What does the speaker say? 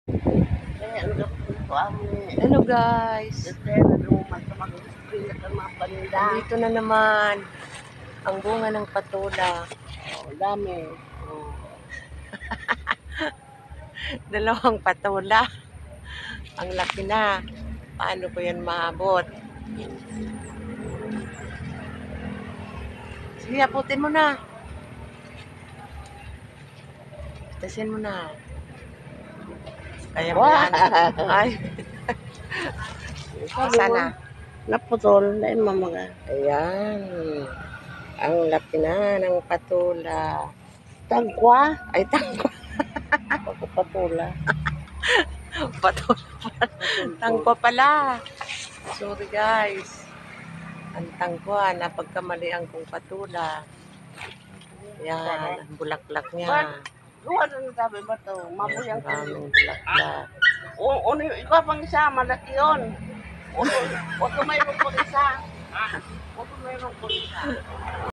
Eh, ano po kami? Hello guys, Kasi naluman sa mag-spring at ang mga paninda. dito na naman ang bunga ng patula. Oh, dami. Oh. Dalawang patula. Ang laki na. Paano ko yan maabot? Sige, aputin mo na. Tasin mo na. Kaya mo yan. Ay, sana. Naputol na yung mamaga. Ayan. Ang laki na ng patula. Tagwa. Ay, tangko. Pagpapatula. Patula. Tangko pala. Sorry guys. Ang tangkwa na pagkamalian kong patula. Yan, ang bulaklak niya. Gawa na ng sabi ba ito? Ang Mabuyang ko. daming bulaklak. Ano yung iba pang isa, malaki yun. Huwag ko mayroon pang isa. Huwag ko mayroon pang isa.